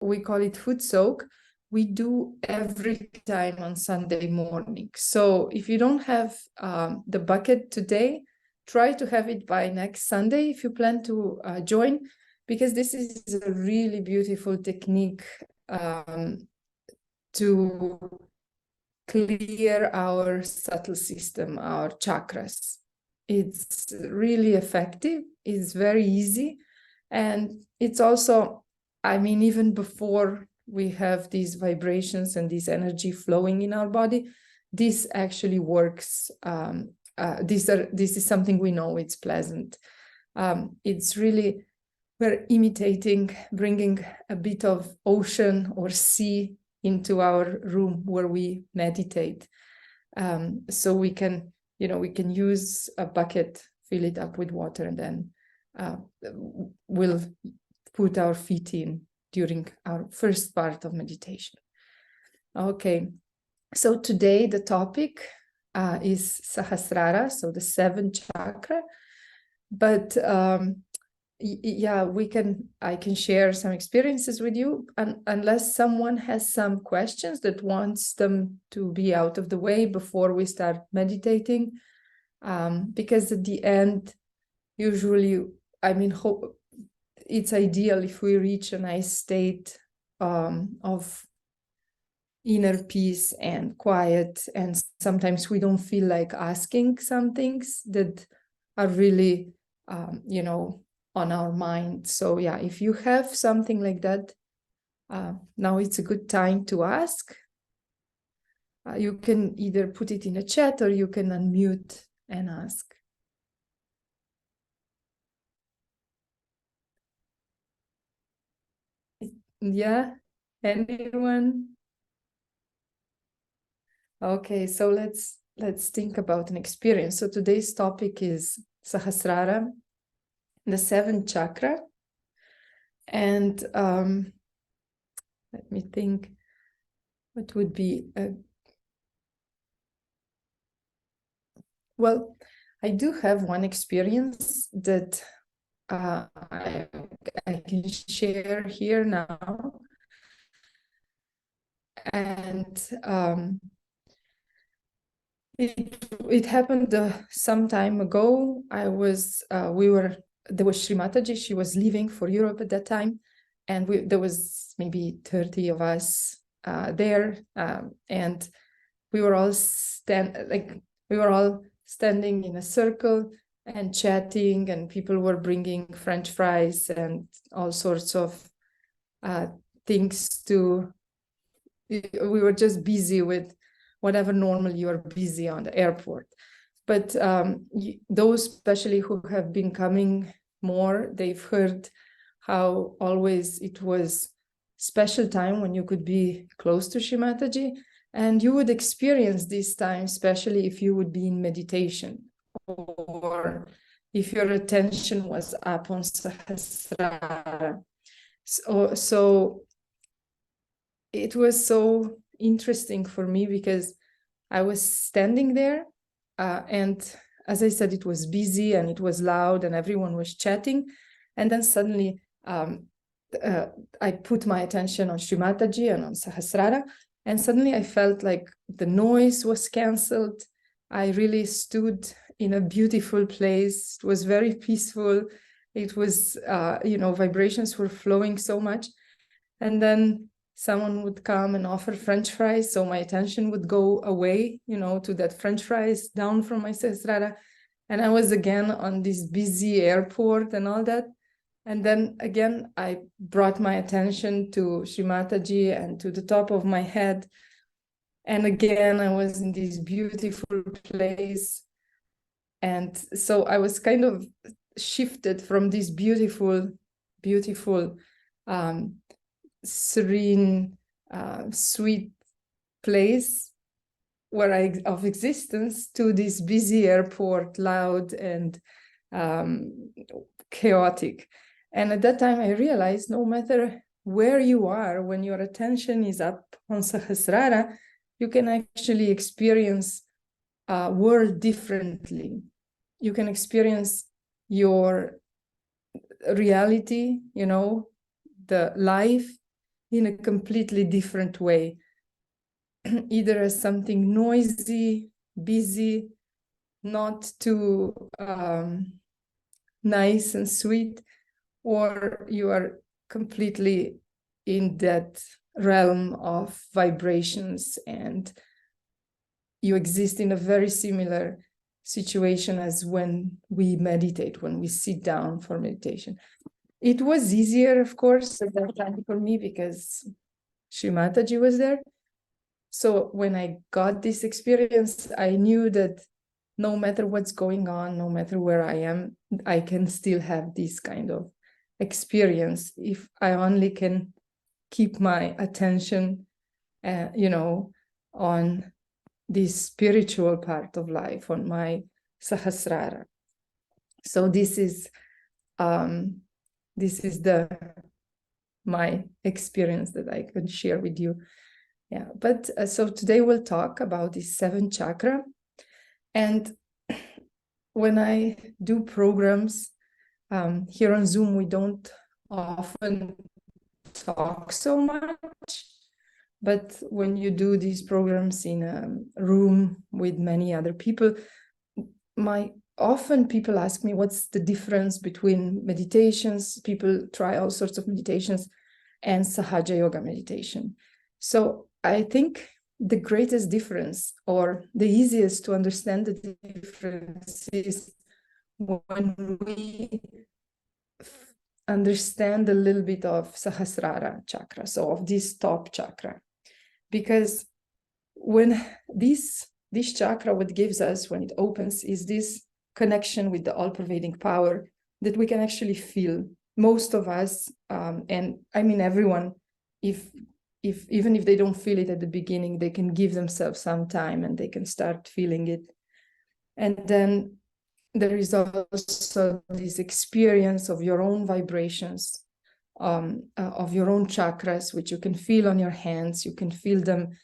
we call it footsoak, we do every time on Sunday morning. So if you don't have the bucket today, try to have it by next Sunday if you plan to join, because this is a really beautiful technique to clear our subtle system, our chakras. It's really effective, it's very easy, and it's also, I mean, even before we have these vibrations and this energy flowing in our body, this actually works. This is something we know it's pleasant. It's really, we're imitating, bringing a bit of ocean or sea into our room where we meditate. So we can, we can use a bucket, fill it up with water, and then we'll put our feet in during our first part of meditation. Okay, so today the topic is Sahastrara, so the seventh chakra. But yeah, I can share some experiences with you, unless someone has some questions that wants them to be out of the way before we start meditating, because at the end, usually, I mean, it's ideal if we reach a nice state of inner peace and quiet, and sometimes we don't feel like asking some things that are really on our mind. So yeah, if you have something like that, now it's a good time to ask. You can either put it in a chat or you can unmute and ask. Yeah, anyone? Okay, so let's think about an experience. So today's topic is Sahastrara, the seventh chakra. And let me think, what would be well, I do have one experience that I can share here now. And it happened some time ago. there was Sri Mataji, she was leaving for Europe at that time, and there was maybe 30 of us there, and we were all standing in a circle and chatting, and people were bringing French fries and all sorts of things to. We were just busy with whatever normally you're busy on the airport. But those especially who have been coming more, they've heard how always it was special time when you could be close to Shri Mataji, and you would experience this time, especially if you would be in meditation, or if your attention was up on Sahastrara. So it was so interesting for me because I was standing there, and as I said, it was busy and it was loud and everyone was chatting. And then suddenly I put my attention on Shri Mataji and on Sahastrara, and suddenly I felt like the noise was cancelled. I really stood in a beautiful place. It was very peaceful. It was, vibrations were flowing so much. And then someone would come and offer French fries, so my attention would go away, to that French fries down from my Sahastrara. And I was again on this busy airport and all that. And then again, I brought my attention to Shri Mataji and to the top of my head. And again, I was in this beautiful place. And so I was kind of shifted from this beautiful, serene, sweet place of existence to this busy airport, loud and chaotic. And at that time I realized no matter where you are, when your attention is up on Sahastrara, you can actually experience world differently. You can experience your reality, the life in a completely different way, either as something noisy, busy, not too nice and sweet, or you are completely in that realm of vibrations and you exist in a very similar situation as when we meditate, when we sit down for meditation. It was easier, of course, at that time for me because Sri Mataji was there. So when I got this experience, I knew that no matter what's going on, no matter where I am, I can still have this kind of experience if I only can keep my attention, on this spiritual part of life, on my Sahastrara. So this is my experience that I can share with you. Yeah, but so today we'll talk about the 7th chakra. And when I do programs here on Zoom, we don't often talk so much. But when you do these programs in a room with many other people, often people ask me what's the difference between meditations. People try all sorts of meditations and Sahaja Yoga meditation. So I think the greatest difference, or the easiest to understand the difference, is when we understand a little bit of Sahasrara chakra, so of this top chakra. Because when this chakra, what gives us when it opens is this connection with the all-pervading power that we can actually feel. Most of us, and I mean everyone, even if they don't feel it at the beginning, they can give themselves some time and they can start feeling it. And then there is also this experience of your own vibrations, of your own chakras, which you can feel on your hands. You can feel them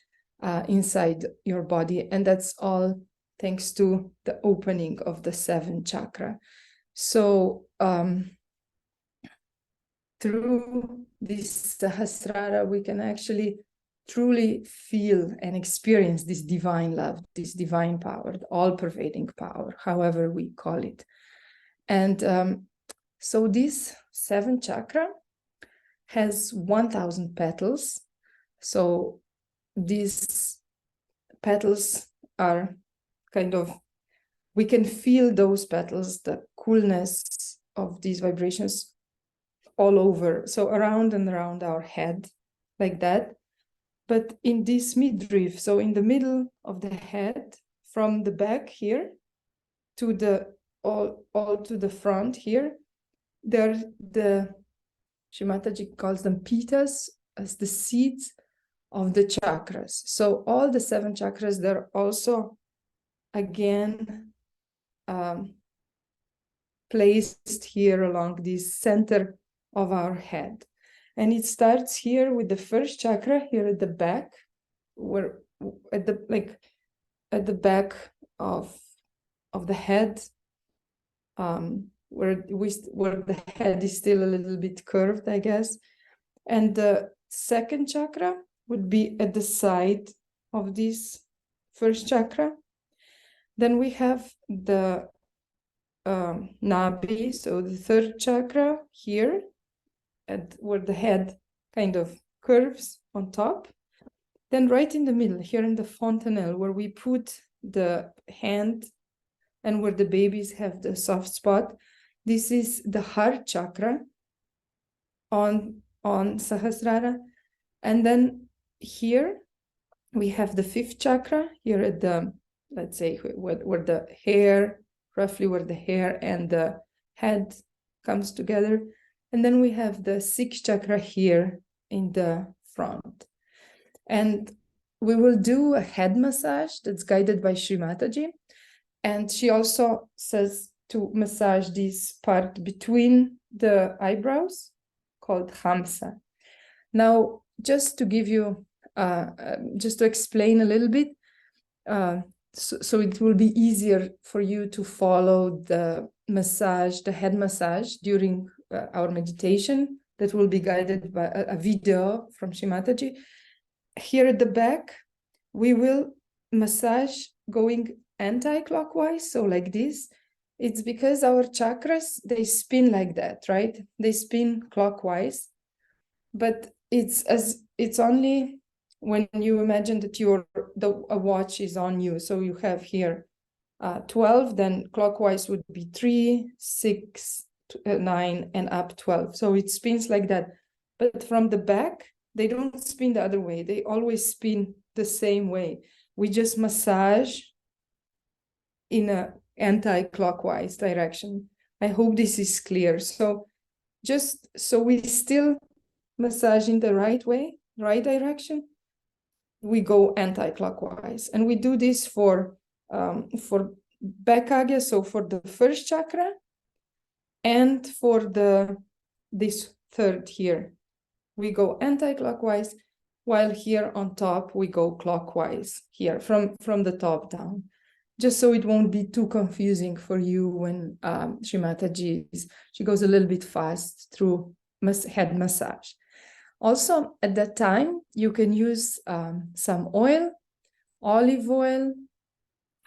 inside your body. And that's all thanks to the opening of the 7th chakra. So through this Sahasrara, we can actually truly feel and experience this divine love, this divine power, the all-pervading power, however we call it. And so this 7th chakra has 1,000 petals. So these petals are kind of, we can feel those petals, the coolness of these vibrations all over, so around and around our head, like that. But in this midriff, so in the middle of the head, from the back here to the all to the front here, there the Sri Mataji calls them pitas, as the seeds of the chakras. So all the 7 chakras, they're also again placed here along this center of our head. And it starts here with the 1st chakra here at the back, where at the back of the head, where the head is still a little bit curved, I guess. And the 2nd chakra would be at the side of this 1st chakra. Then we have the Nabi, so the 3rd chakra here, at where the head kind of curves on top. Then right in the middle, here in the fontanelle, where we put the hand and where the babies have the soft spot, this is the heart chakra on Sahasrara. And then here we have the 5th chakra here at the, let's say, where the hair, roughly where the hair and the head comes together. And then we have the 6th chakra here in the front. And we will do a head massage that's guided by Sri Mataji. And she also says to massage this part between the eyebrows, called Hamsa. Now, just to give you, just to explain a little bit, so it will be easier for you to follow the massage, the head massage during our meditation that will be guided by a video from Shimataji. Here at the back, we will massage going anti-clockwise, so like this. It's because our chakras, they spin like that, right? They spin clockwise, but it's only when you imagine that a watch is on you. So you have here 12, then clockwise would be 3, 6, 9, and up 12. So it spins like that. But from the back, they don't spin the other way. They always spin the same way. We just massage in a anti-clockwise direction. I hope this is clear. So just so we still massage in the right way, right direction, we go anti-clockwise. And we do this for back agya, so for the first chakra, and for this third here. We go anti-clockwise, while here on top, we go clockwise here from the top down, just so it won't be too confusing for you when Shimataji she goes a little bit fast through head massage. Also, at that time, you can use some oil, olive oil,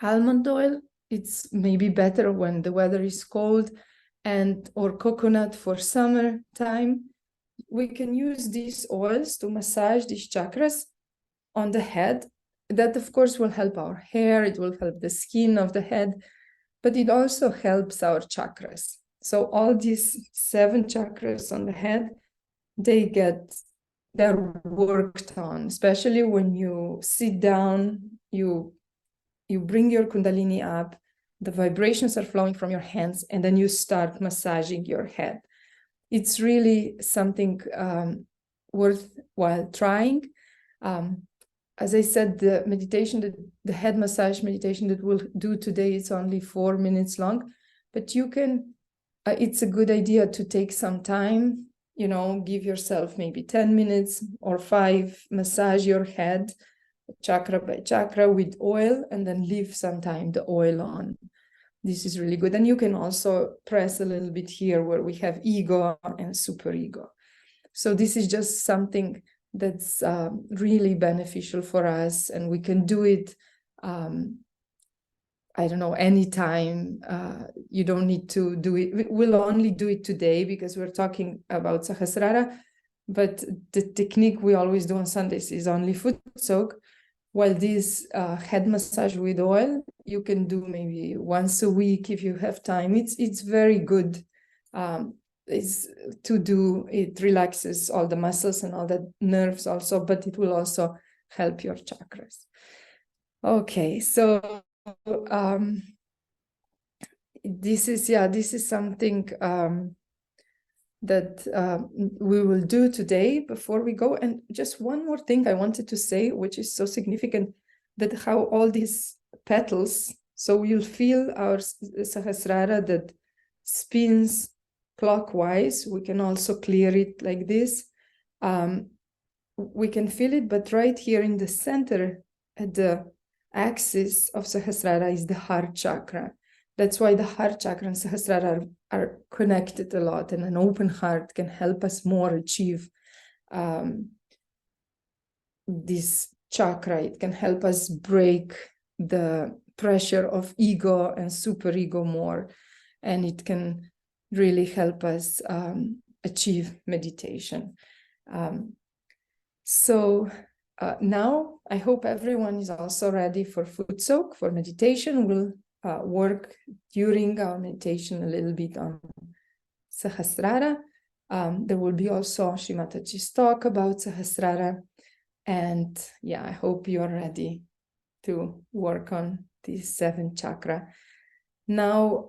almond oil. It's maybe better when the weather is cold, and or coconut for summer time. We can use these oils to massage these chakras on the head. That, of course, will help our hair. It will help the skin of the head, but it also helps our chakras. So all these 7 chakras on the head, they're worked on, especially when you sit down, you bring your Kundalini up, the vibrations are flowing from your hands, and then you start massaging your head. It's really something worthwhile trying. As I said, the meditation, the head massage meditation that we'll do today, it's only 4 minutes long, but you can, it's a good idea to take some time, give yourself maybe 10 minutes or 5, massage your head, chakra by chakra with oil, and then leave some time the oil on. This is really good. And you can also press a little bit here where we have ego and superego. So this is just something that's really beneficial for us, and we can do it, I don't know, anytime. You don't need to do it. We'll only do it today because we're talking about Sahastrara, but the technique we always do on Sundays is only foot soak. While this head massage with oil, you can do maybe once a week if you have time. It's very good to do. It relaxes all the muscles and all the nerves also, but it will also help your chakras. Okay, so this is something that we will do today before we go. And just one more thing I wanted to say, which is so significant, that how all these petals, so you'll feel our Sahastrara that spins clockwise. We can also clear it like this. We can feel it, but right here in the center, at the axis of Sahastrara, is the heart chakra. That's why the heart chakra and Sahastrara are connected a lot, and an open heart can help us more achieve this chakra. It can help us break the pressure of ego and superego more, and it can really help us achieve meditation. So now I hope everyone is also ready for foot soak, for meditation. We'll work during our meditation a little bit on Sahastrara. There will be also Shimataji's talk about Sahastrara. And yeah, I hope you're ready to work on these 7 chakra. Now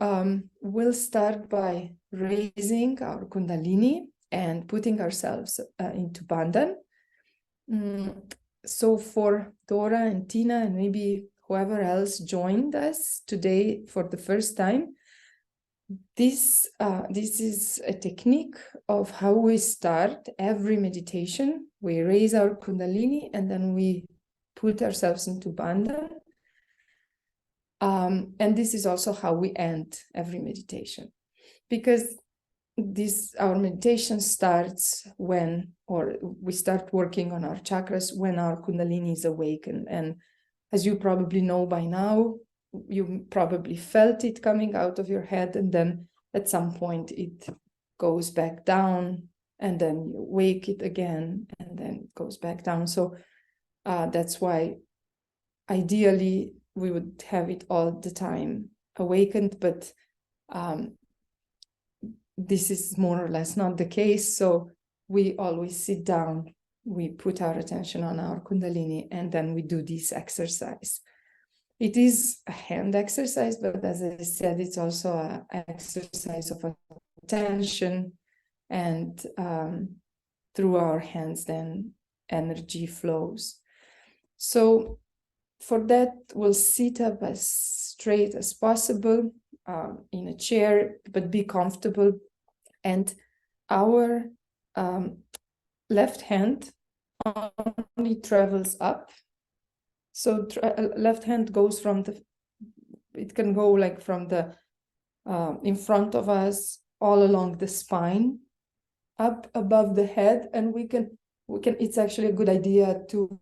we'll start by raising our Kundalini and putting ourselves into Bandhan. So for Dora and Tina and maybe whoever else joined us today for the first time, this is a technique of how we start every meditation. We raise our Kundalini and then we put ourselves into Bandhan. And this is also how we end every meditation. Because our meditation starts when, or we start working on our chakras when our Kundalini is awakened. And as you probably know by now, you probably felt it coming out of your head, and then at some point it goes back down, and then you wake it again, and then it goes back down. So that's why ideally we would have it all the time awakened, but this is more or less not the case. So we always sit down, we put our attention on our Kundalini, and then we do this exercise. It is a hand exercise, but as I said, it's also an exercise of attention, and through our hands, then energy flows. So for that, we'll sit up as straight as possible in a chair, but be comfortable. And our left hand only travels up. So left hand goes from it can go like from the in front of us, all along the spine, up above the head, and we can. It's actually a good idea to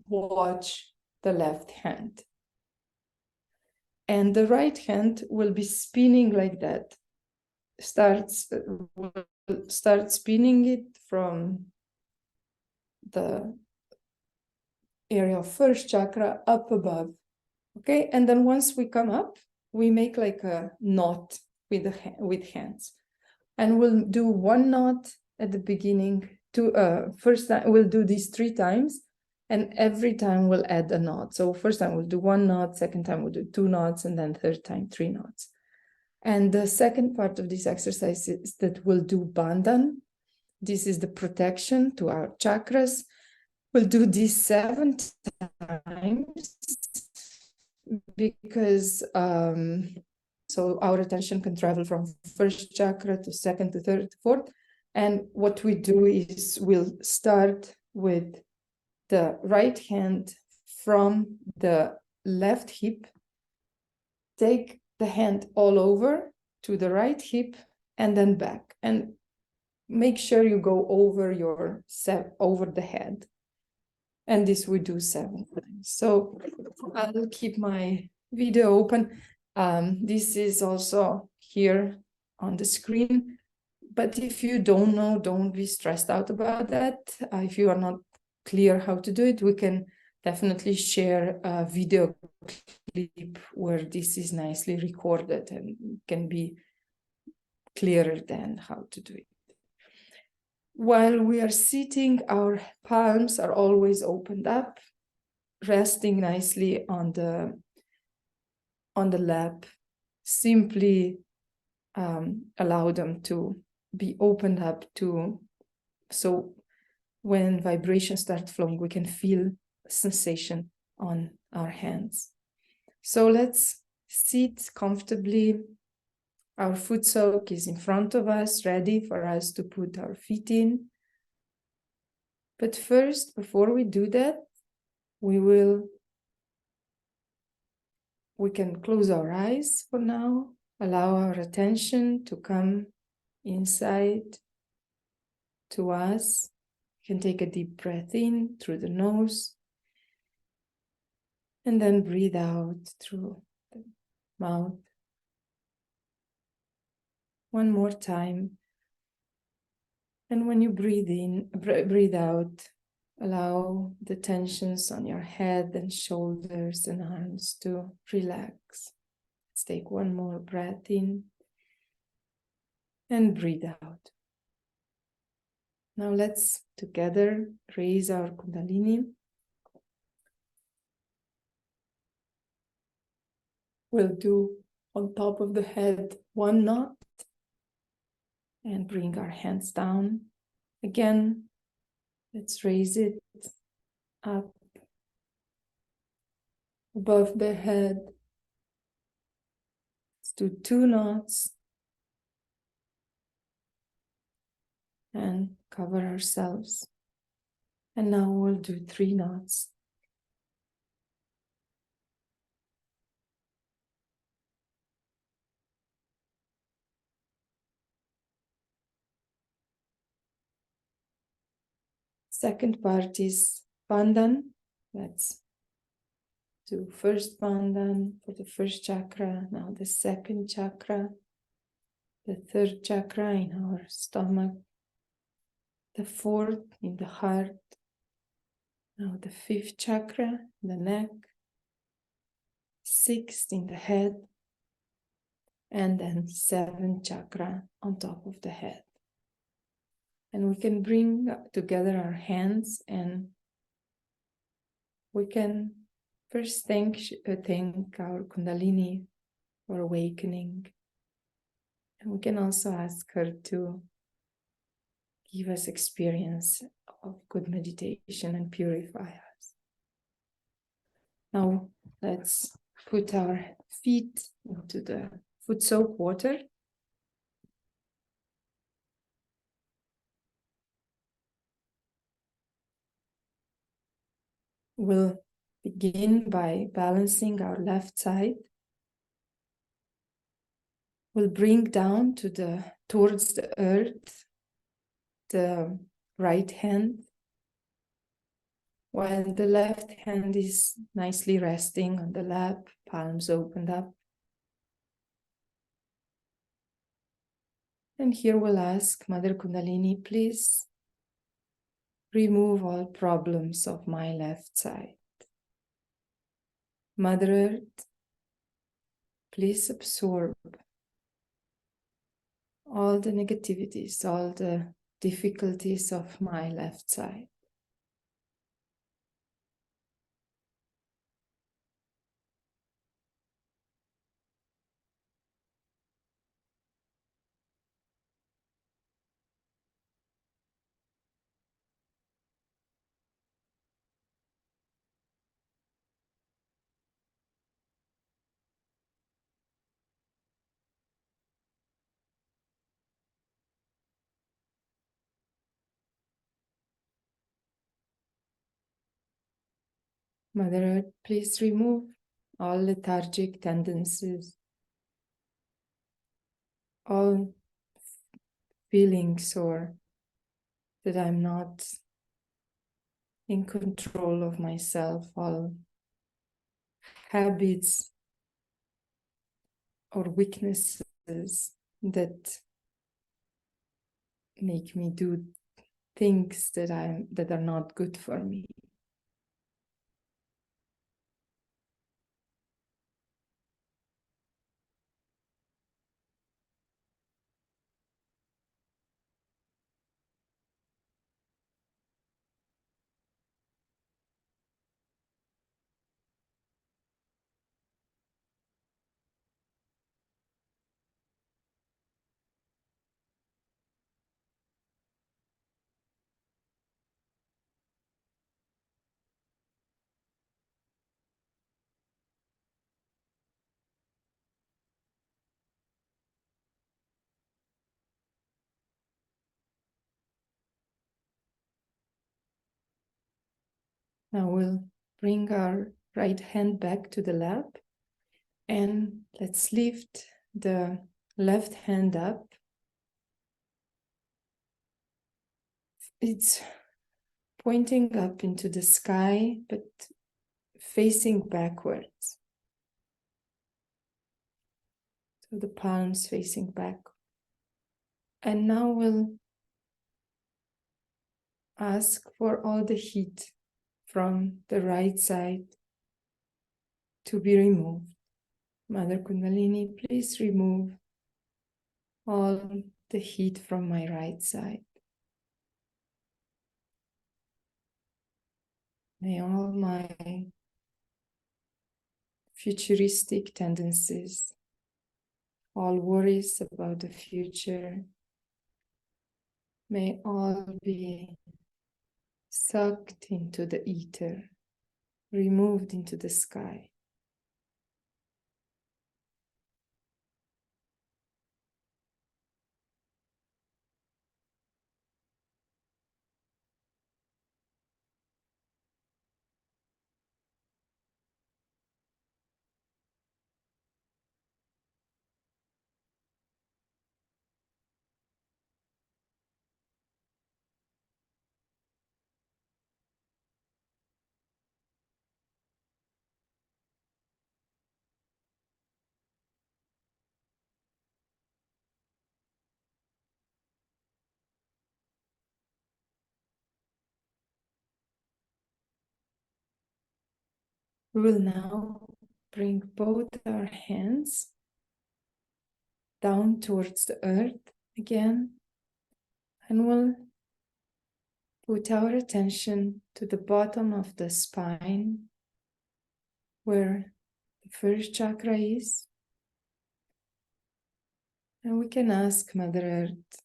watch the left hand, and the right hand will be spinning like that. Will start spinning it from the area of first chakra up above. Okay, and then once we come up, we make like a knot with hands, and we'll do one knot at the beginning. First time we'll do these 3 times, and every time we'll add a knot. So first time we'll do 1 knot, second time we'll do 2 knots, and then third time 3 knots. And the second part of this exercise is that we'll do bandhan. This is the protection to our chakras. We'll do this 7 times because so our attention can travel from first chakra to second to third to fourth. And what we do is we'll start with the right hand from the left hip, take the hand all over to the right hip, and then back, and make sure you go over over the head. And this we do 7 times. So I'll keep my video open. This is also here on the screen. But if you don't know, don't be stressed out about that. If you are not clear how to do it, we can definitely share a video clip where this is nicely recorded and can be clearer than how to do it. While we are sitting, our palms are always opened up, resting nicely on the lap. Simply allow them to be opened up so when vibrations start flowing, we can feel sensation on our hands. So let's sit comfortably. Our footsoak is in front of us, ready for us to put our feet in. But first, before we do that, we can close our eyes for now, allow our attention to come inside to us. You can take a deep breath in through the nose, and then breathe out through the mouth. One more time. And when you breathe in, breathe out, allow the tensions on your head and shoulders and arms to relax. Let's take one more breath in and breathe out. Now let's together raise our Kundalini. We'll do on top of the head 1 knot and bring our hands down. Again, let's raise it up above the head. Let's do 2 knots and cover ourselves. And now we'll do 3 knots. Second part is Bandhan. Let's do first Bandhan for the first chakra, now the second chakra, the third chakra in our stomach, the fourth in the heart, now the fifth chakra, the neck, sixth in the head, and then seventh chakra on top of the head. And we can bring together our hands and we can first thank our Kundalini for awakening. And we can also ask her to give us experience of good meditation and purify us. Now let's put our feet into the footsoak water. We'll begin by balancing our left side. We'll bring down towards the earth the right hand, while the left hand is nicely resting on the lap, palms opened up. And here we'll ask Mother Kundalini, please remove all problems of my left side. Mother Earth, please absorb all the negativities, all the difficulties of my left side. Mother Earth, please remove all lethargic tendencies, all feelings or that I'm not in control of myself, all habits or weaknesses that make me do things that are not good for me. Now we'll bring our right hand back to the lap and let's lift the left hand up. It's pointing up into the sky, but facing backwards. So the palms facing back. And now we'll ask for all the heat from the right side to be removed. Mother Kundalini, please remove all the heat from my right side. May all my futuristic tendencies, all worries about the future, may all be sucked into the ether, removed into the sky. We will now bring both our hands down towards the earth again, and we'll put our attention to the bottom of the spine, where the first chakra is. And we can ask Mother Earth,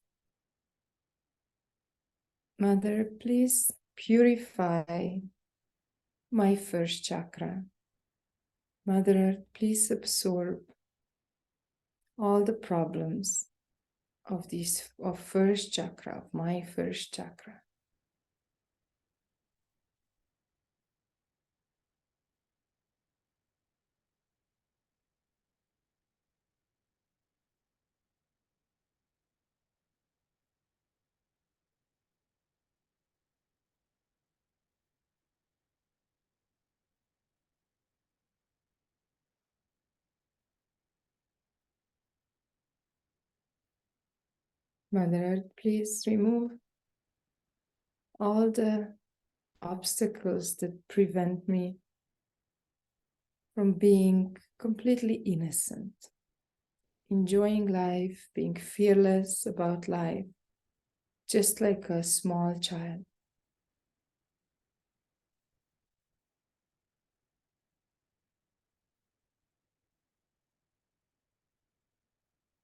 Mother, please purify my first chakra. Mother Earth, please absorb all the problems of first chakra, of my first chakra. Mother Earth, please remove all the obstacles that prevent me from being completely innocent, enjoying life, being fearless about life, just like a small child.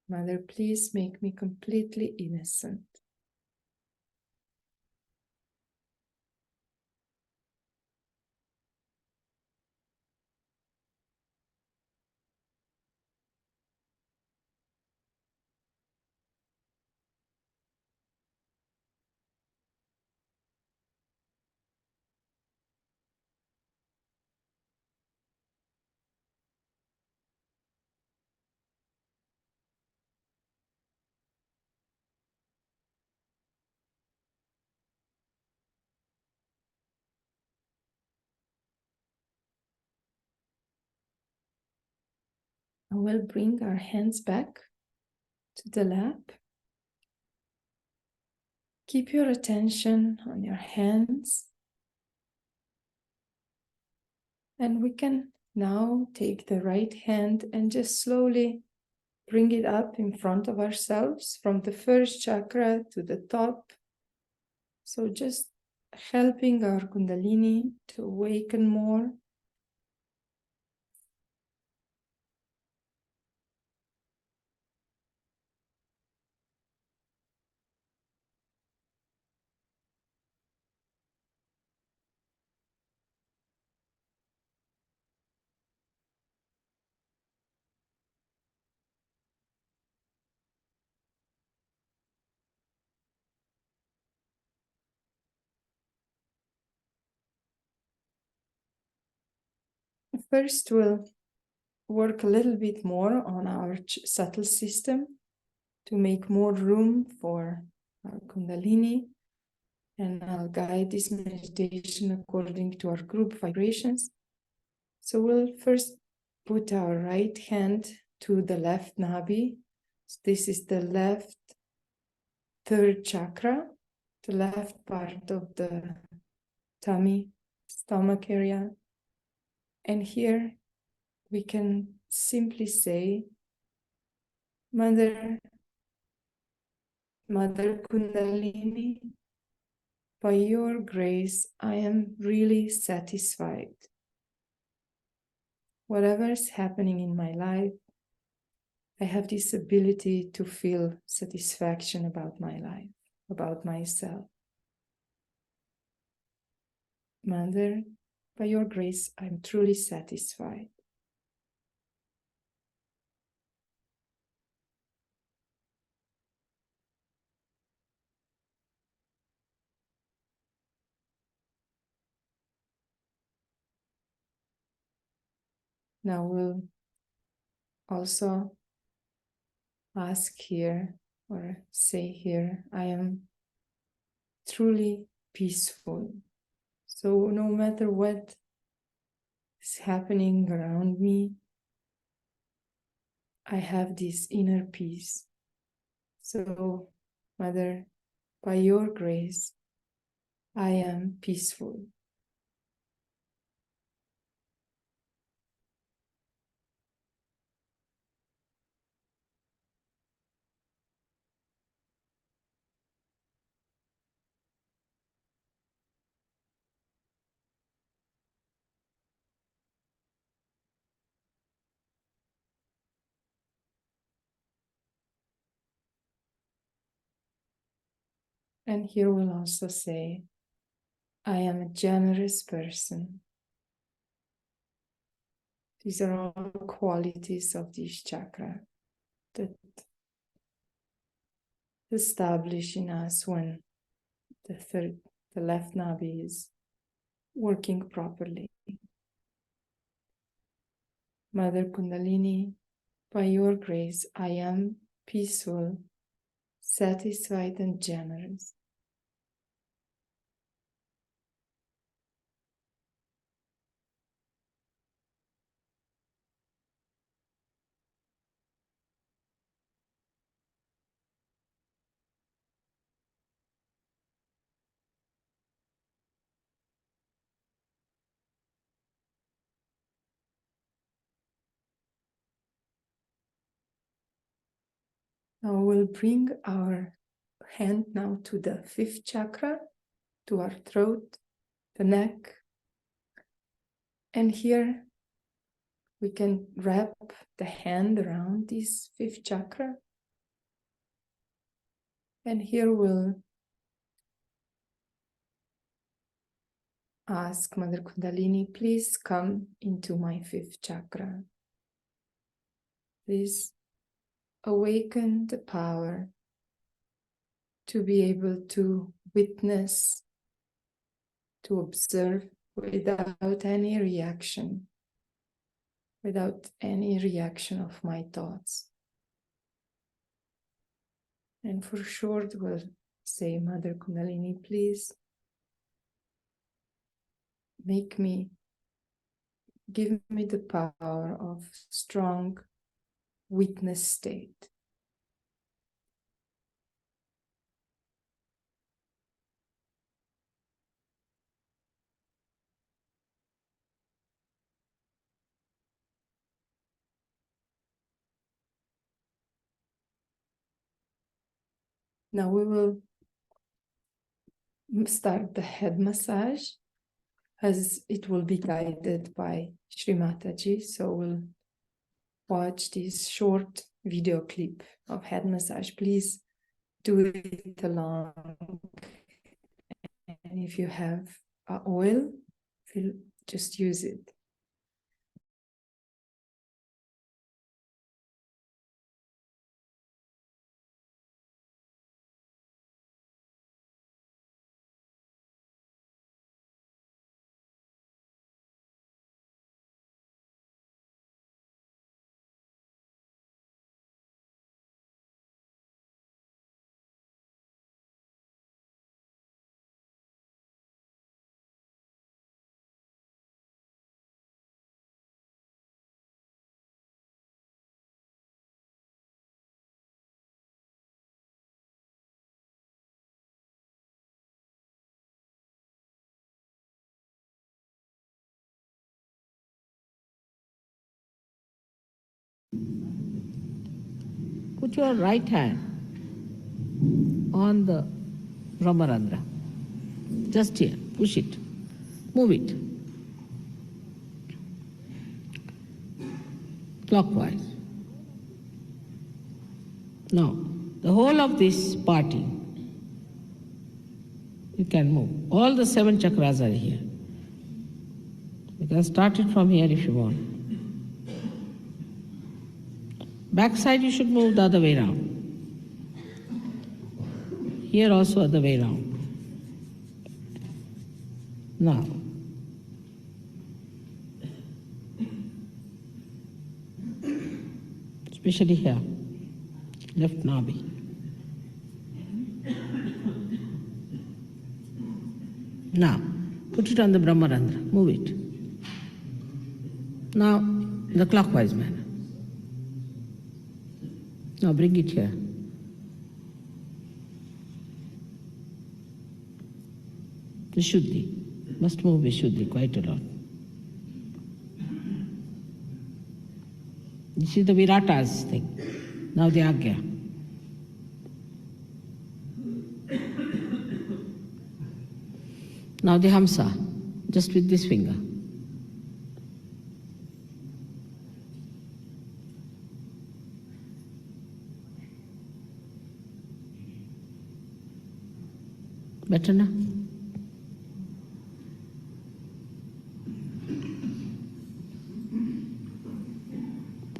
Mother, please make me completely innocent. And we'll bring our hands back to the lap. Keep your attention on your hands. And we can now take the right hand and just slowly bring it up in front of ourselves from the first chakra to the top. So just helping our Kundalini to awaken more. First, we'll work a little bit more on our subtle system to make more room for our Kundalini. And I'll guide this meditation according to our group vibrations. So we'll first put our right hand to the left nabi. So this is the left third chakra, the left part of the tummy, stomach area. And here we can simply say, Mother Kundalini, by your grace, I am really satisfied. Whatever is happening in my life, I have this ability to feel satisfaction about my life, about myself. Mother, by your grace, I'm truly satisfied. Now we'll also ask here or say here, I am truly peaceful. So no matter what is happening around me, I have this inner peace. So, Mother, by your grace, I am peaceful. And here we'll also say, I am a generous person. These are all qualities of this chakra that establish in us when the left nabi is working properly. Mother Kundalini, by your grace, I am peaceful, satisfied, and generous. Now we'll bring our hand now to the fifth chakra, to our throat, the neck. And here we can wrap the hand around this fifth chakra. And here we'll ask Mother Kundalini, please come into my fifth chakra. Please awaken the power to be able to witness, to observe without any reaction of my thoughts. And for short, we'll say, Mother Kundalini, please give me the power of strong witness state. Now we will start the head massage, as it will be guided by Shri Mataji. So we'll watch this short video clip of head massage. Please do it along. And if you have oil, just use it. Put your right hand on the Brahmarandra. Just here, push it, move it. Clockwise. Now, the whole of this party, you can move. All the 7 chakras are here. You can start it from here if you want. Backside you should move the other way around. Here also other way around. Now, especially here, left nabi. Now, put it on the Brahmarandra, move it. Now, in the clockwise manner. Now bring it here. Vishuddhi. Must move Vishuddhi quite a lot. This is the Viratas thing. Now the Agya. Now the Hamsa, just with this finger. Better now?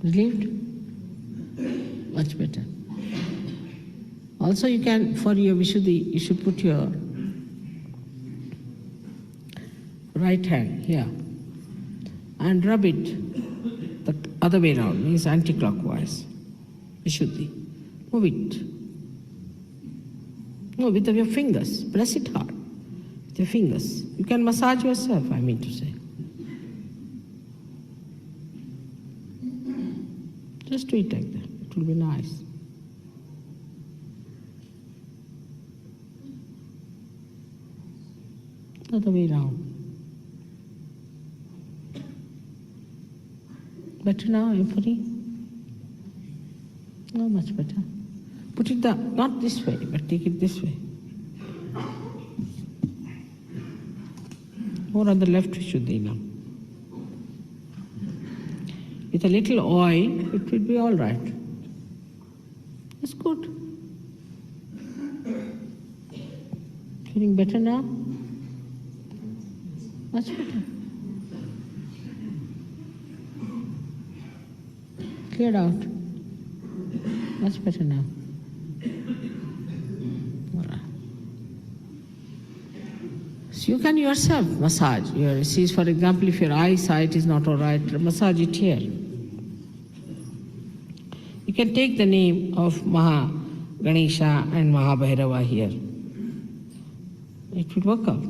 Relieved? Much better. Also you can, for your Vishuddhi, you should put your right hand here and rub it the other way around, means anti-clockwise. Vishuddhi. Move it. No, with your fingers. Press it hard. With your fingers. You can massage yourself, I mean to say. Just do it like that. It will be nice. Other way around. Better now, everybody? No, much better. Put it not this way, but take it this way. More on the left Vishuddhi now. With a little oil, it will be all right. That's good. Feeling better now? Much better. Cleared out. Much better now. So you can yourself massage. See, for example, if your eyesight is not all right, massage it here. You can take the name of Maha Ganesha and Maha Bhairava here. It will work out.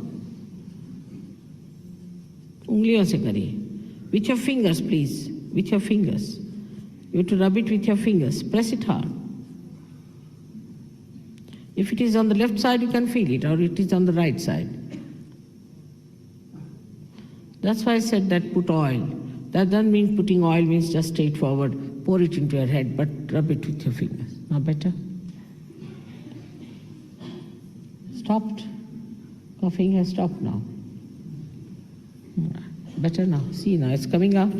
Ungliyon se kariye. With your fingers, please. With your fingers. You have to rub it with your fingers. Press it hard. If it is on the left side, you can feel it, or it is on the right side. That's why I said that put oil. That doesn't mean putting oil means just straightforward, pour it into your head, but rub it with your fingers. Now better? Stopped. Coughing has stopped now. Better now. See, now it's coming out.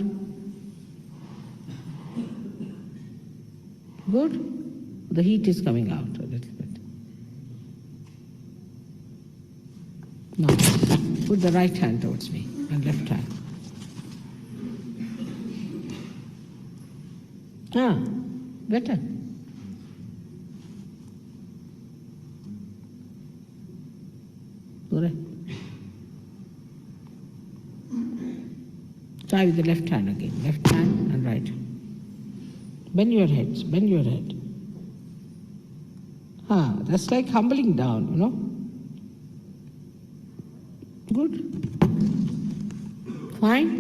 Good. The heat is coming out a little bit. Now, put the right hand towards me and left hand. Better. Correct. Try with the left hand again. Left hand and right. Bend your heads. Bend your head. That's like humbling down, you know. Good. Fine.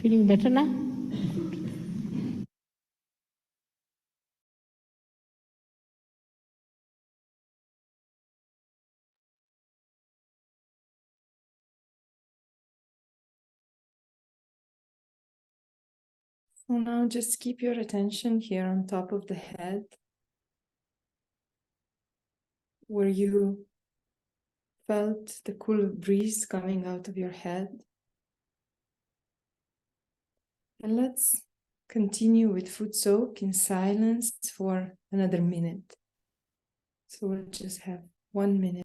Feeling better now? So now just keep your attention here on top of the head, where you felt the cool breeze coming out of your head. And let's continue with footsoak in silence for another minute. So we'll just have 1 minute.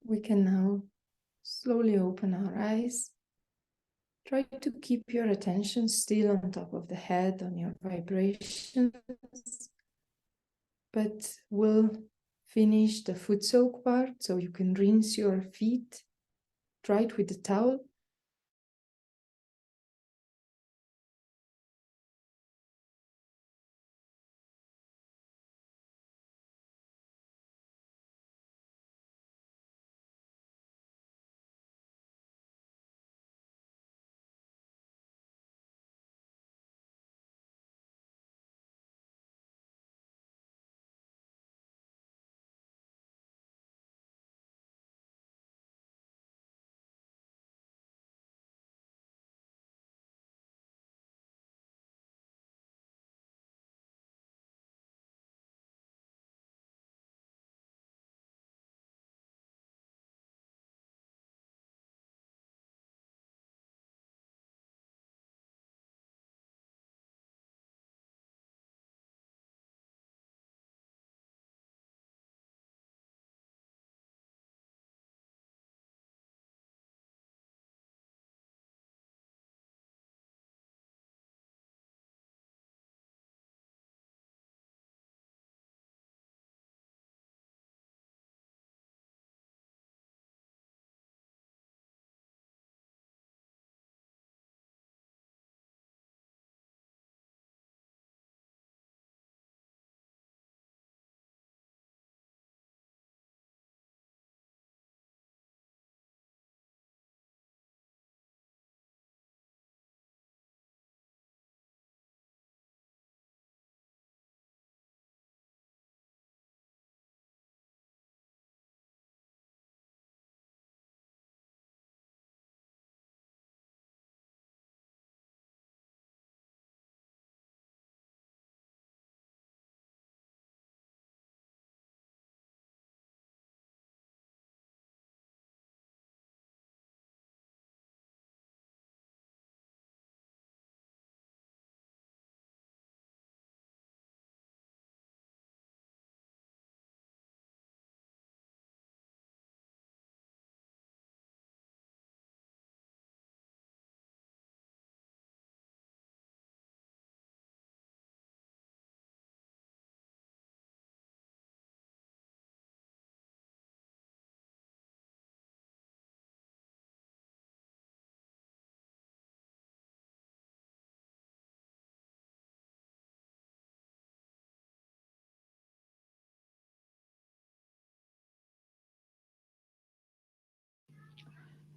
We can now slowly open our eyes. Try to keep your attention still on top of the head, on your vibrations, but we'll finish the foot soak part, so you can rinse your feet. Try it with a towel.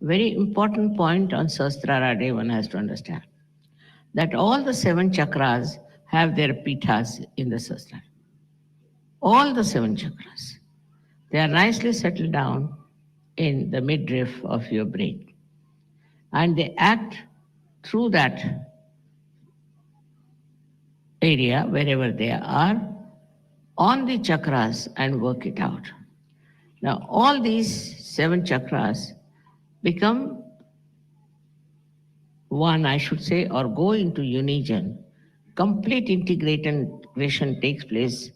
Very important point on Sahastrara Day one has to understand that all the 7 chakras have their pithas in the Sahastrara. All the 7 chakras. They are nicely settled down in the midriff of your brain. And they act through that area, wherever they are, on the chakras and work it out. Now, all these 7 chakras become one, I should say, or go into unison. Complete integration takes place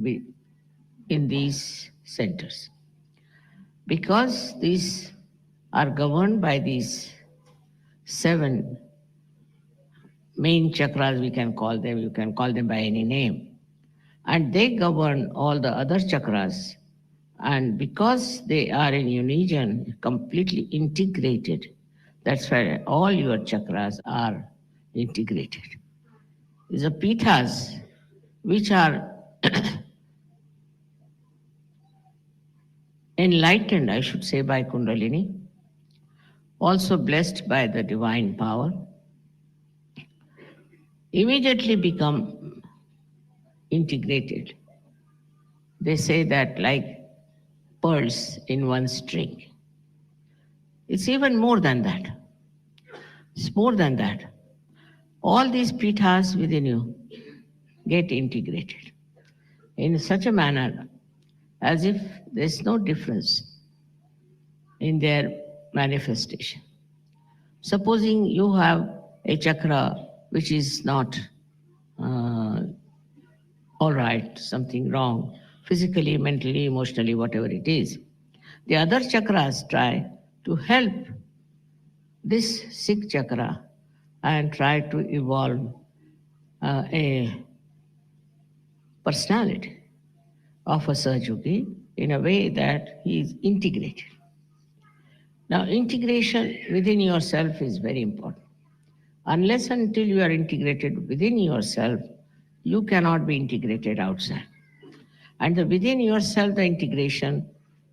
in these centers. Because these are governed by these 7 main chakras, we can call them, you can call them by any name. And they govern all the other chakras. And because they are in unison, completely integrated, that's why all your chakras are integrated. The pithas, which are enlightened, I should say, by Kundalini, also blessed by the divine power, immediately become integrated. They say that like pearls in one string. It's even more than that. It's more than that. All these pithas within you get integrated in such a manner as if there's no difference in their manifestation. Supposing you have a chakra which is not all right, something wrong, physically, mentally, emotionally, whatever it is, The other chakras try to help this sick chakra and try to evolve a personality of a Sahajogi in a way that he is integrated. Now, integration within yourself is very important. Unless until you are integrated within yourself, you cannot be integrated outside. And the within yourself, the integration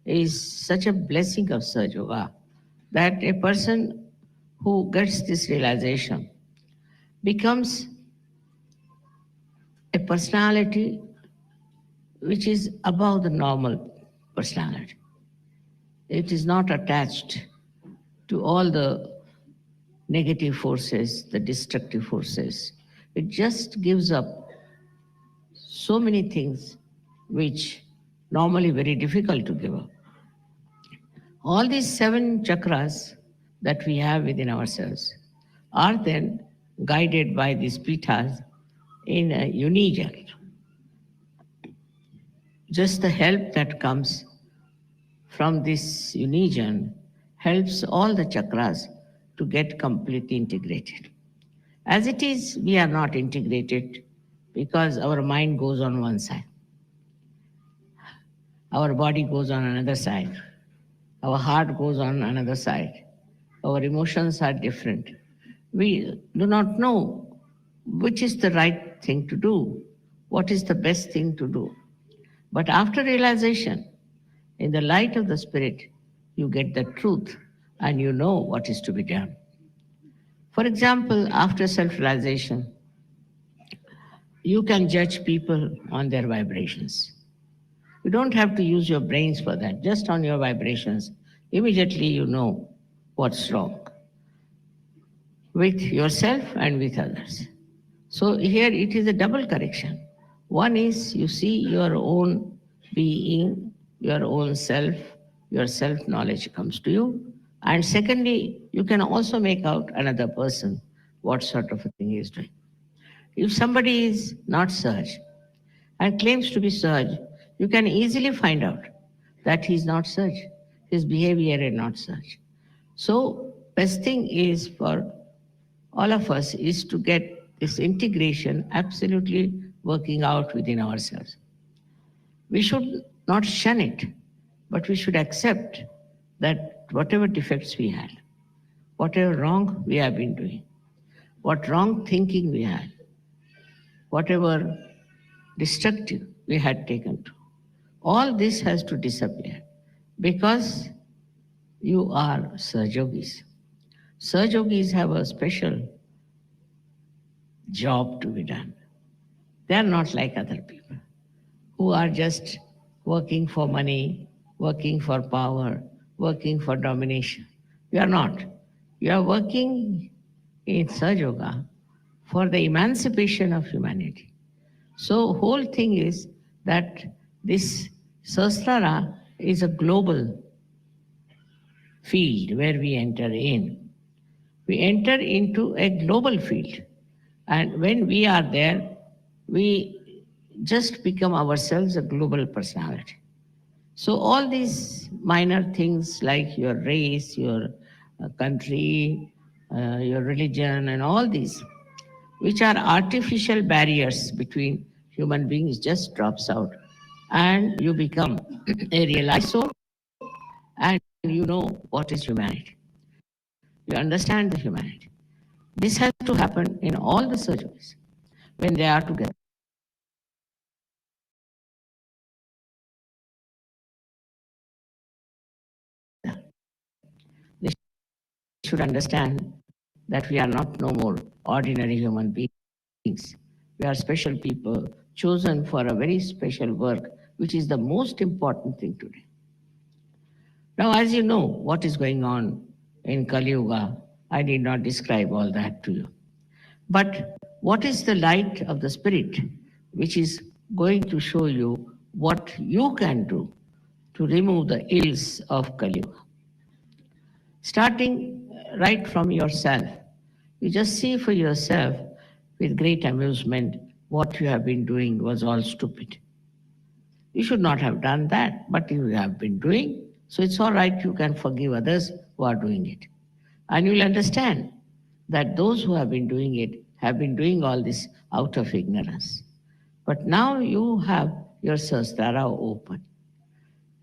is such a blessing of Sahaja Yoga that a person who gets this realization becomes a personality which is above the normal personality. It is not attached to all the negative forces, the destructive forces. It just gives up so many things which normally very difficult to give up. All these 7 chakras that we have within ourselves are then guided by these pithas in a union. Just the help that comes from this union helps all the chakras to get completely integrated. As it is, we are not integrated because our mind goes on one side, our body goes on another side, our heart goes on another side, our emotions are different. We do not know which is the right thing to do, what is the best thing to do. But after realization, in the light of the Spirit, you get the truth and you know what is to be done. For example, after self realization, you can judge people on their vibrations. You don't have to use your brains for that, just on your vibrations. Immediately you know what's wrong with yourself and with others. So here it is a double correction. One is you see your own being, your own self, your self knowledge comes to you. And secondly, you can also make out another person what sort of a thing he is doing. If somebody is not Sahaj and claims to be Sahaj, you can easily find out that he is not Sahaj. His behavior is not Sahaj. So, best thing is for all of us is to get this integration absolutely working out within ourselves. We should not shun it, but we should accept that whatever defects we had, whatever wrong we have been doing, what wrong thinking we had, whatever destructive we had taken to, all this has to disappear because you are Sahajogis. Sahajogis have a special job to be done. They are not like other people who are just working for money, working for power, working for domination. You are not. You are working in Sahaja Yoga for the emancipation of humanity. So whole thing is that this Sahastrara is a global field where we enter in. We enter into a global field. And when we are there, we just become ourselves a global personality. So all these minor things like your race, your country, your religion, and all these, which are artificial barriers between human beings, just drops out, and you become a realized soul, and you know what is humanity. You understand the humanity. This has to happen in all the surgeries when they are together. They should understand that we are not no more ordinary human beings. We are special people chosen for a very special work, which is the most important thing today. Now, as you know, what is going on in Kali Yuga, I need not describe all that to you. But what is the light of the Spirit, which is going to show you what you can do to remove the ills of Kali Yuga? Starting right from yourself, you just see for yourself with great amusement what you have been doing was all stupid. You should not have done that, but you have been doing, So it's all right, you can forgive others who are doing it. And you'll understand that those who have been doing it have been doing all this out of ignorance. But now you have your Sahastrara open.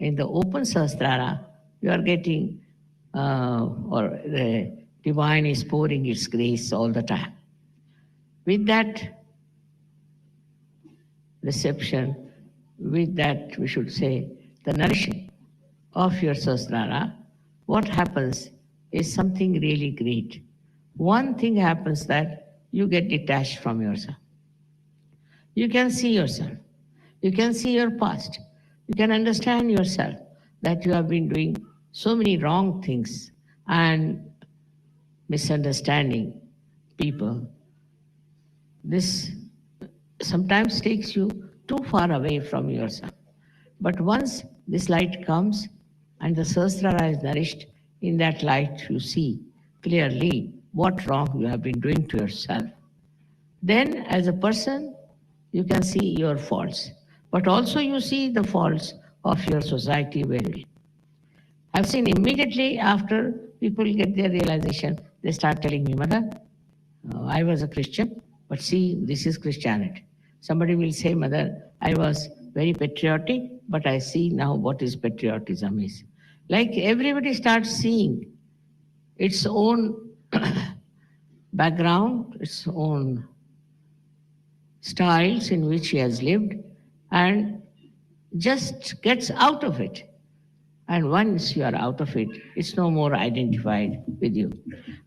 In the open Sahastrara, you are getting, or the divine is pouring its grace all the time. With that reception, with that, we should say, the nourishing of your Sahastrara, what happens is something really great. One thing happens that you get detached from yourself. You can see yourself. You can see your past. You can understand yourself that you have been doing so many wrong things and misunderstanding people. This sometimes takes you too far away from yourself. But once this light comes and the Sahasrara is nourished, in that light you see clearly what wrong you have been doing to yourself. Then, as a person, you can see your faults, but also you see the faults of your society very well. I've seen immediately after people get their realization, they start telling me, Mother, I was a Christian, but see, this is Christianity. Somebody will say, Mother, I was very patriotic, but I see now what is patriotism is. Like everybody starts seeing its own background, its own styles in which he has lived, and just gets out of it. And once you are out of it, it's no more identified with you.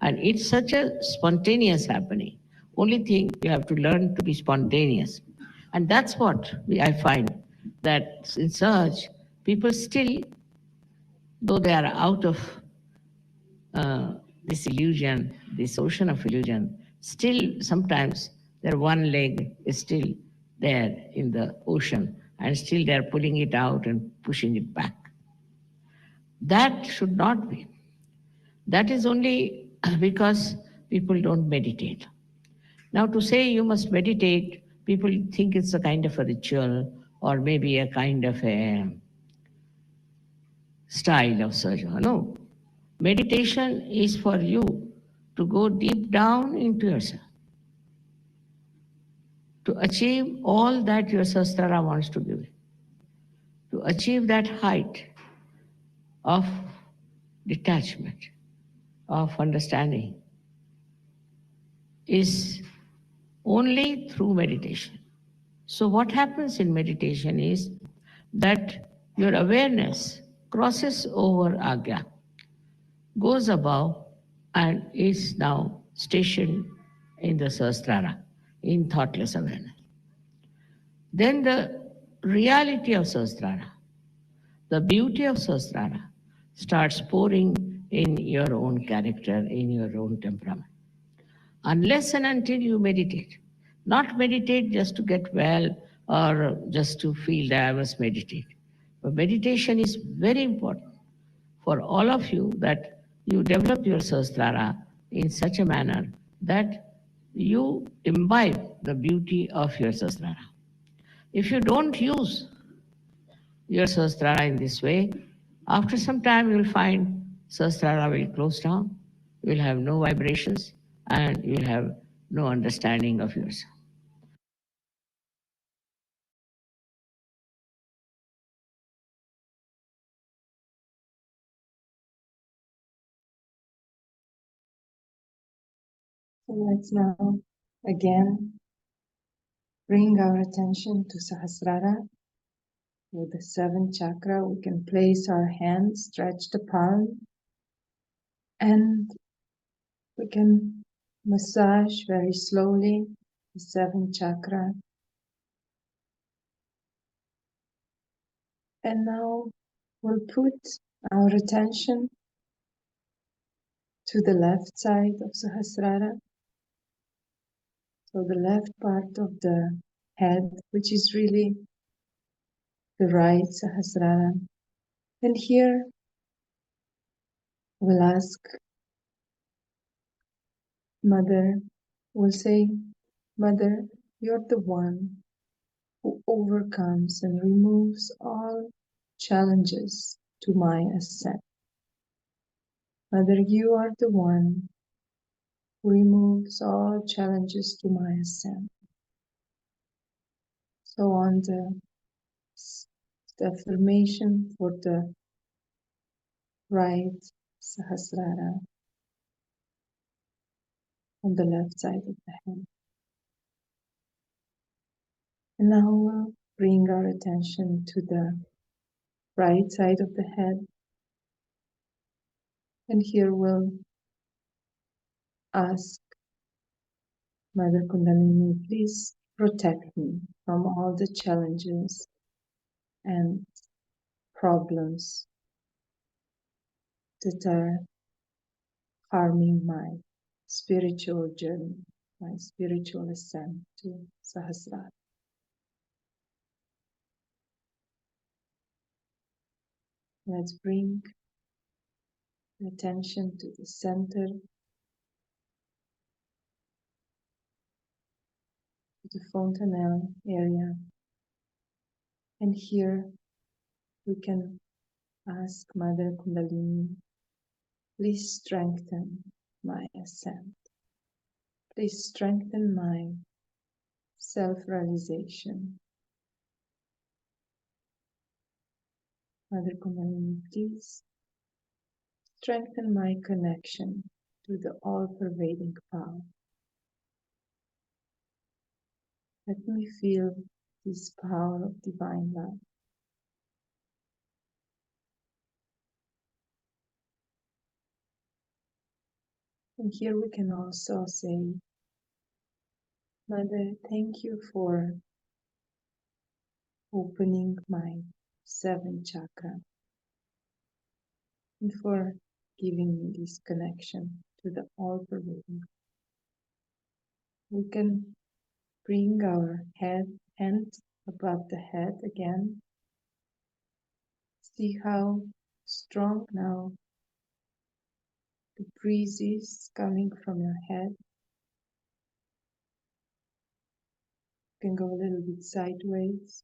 And it's such a spontaneous happening. Only thing you have to learn to be spontaneous. And that's what I find that in search, people still, though they are out of this illusion, this ocean of illusion, still sometimes their one leg is still there in the ocean and still they're pulling it out and pushing it back. That should not be. That is only because people don't meditate. Now, to say you must meditate, people think it's a kind of a ritual or maybe a kind of a style of sadhana. No. Meditation is for you to go deep down into yourself, to achieve all that your Sahastrara wants to give you, to achieve that height of detachment, of understanding, is only through meditation. So, what happens in meditation is that your awareness crosses over Agya, goes above, and is now stationed in the Sahasrara, in thoughtless awareness. Then the reality of Sahasrara, the beauty of Sahasrara, starts pouring in your own character, in your own temperament. Unless and until you meditate. Not meditate just to get well or just to feel that I must meditate. But meditation is very important for all of you that you develop your Sahasrara in such a manner that you imbibe the beauty of your Sahasrara. If you don't use your Sahasrara in this way, after some time you'll find Sahasrara will close down, you will have no vibrations, and you will have no understanding of yourself. So let's now again bring our attention to Sahasrara. With the seventh chakra, we can place our hands, stretch the palm, and we can massage very slowly the seventh chakra. And now we'll put our attention to the left side of Sahasrara, so the left part of the head, which is really the right Sahasrara. And here we'll ask Mother, we'll say, Mother, you're the one who overcomes and removes all challenges to my ascent. Mother, you are the one who removes all challenges to my ascent. So on the affirmation for the right Sahasrara on the left side of the head. And now we'll bring our attention to the right side of the head. And here we'll ask Mother Kundalini, please protect me from all the challenges and problems that are harming my spiritual journey, my spiritual ascent to Sahasrara. Let's bring attention to the center, to the fontanelle area. And here we can ask Mother Kundalini, please strengthen my ascent. Please strengthen my self-realization. Mother Kundalini, please strengthen my connection to the all-pervading power. Let me feel this power of divine love. And here we can also say, Mother, thank you for opening my seventh chakra and for giving me this connection to the all-pervading. We can bring our hand above the head again. See how strong now the breeze is coming from your head. You can go a little bit sideways.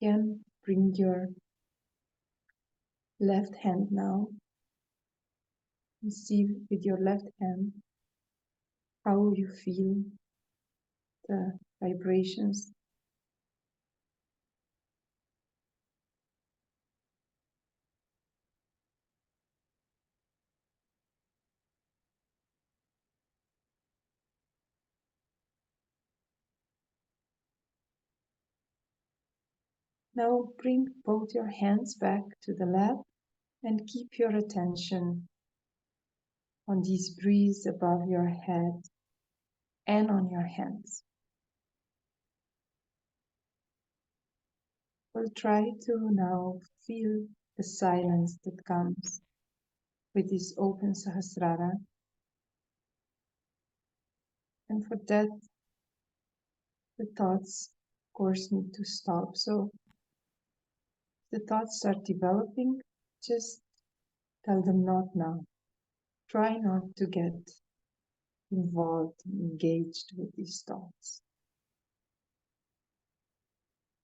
Again, bring your left hand now and see with your left hand how you feel the vibrations. Now bring both your hands back to the lap and keep your attention on this breeze above your head and on your hands. We'll try to now feel the silence that comes with this open Sahasrara. And for that, the thoughts, of course, need to stop. So the thoughts start developing, just tell them not now. Try not to get involved and engaged with these thoughts.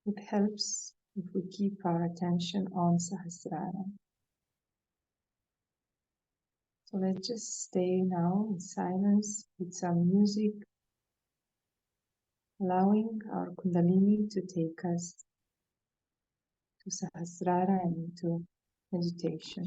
It helps if we keep our attention on Sahasrara. So let's just stay now in silence with some music, allowing our Kundalini to take us to Sahasrara and into meditation.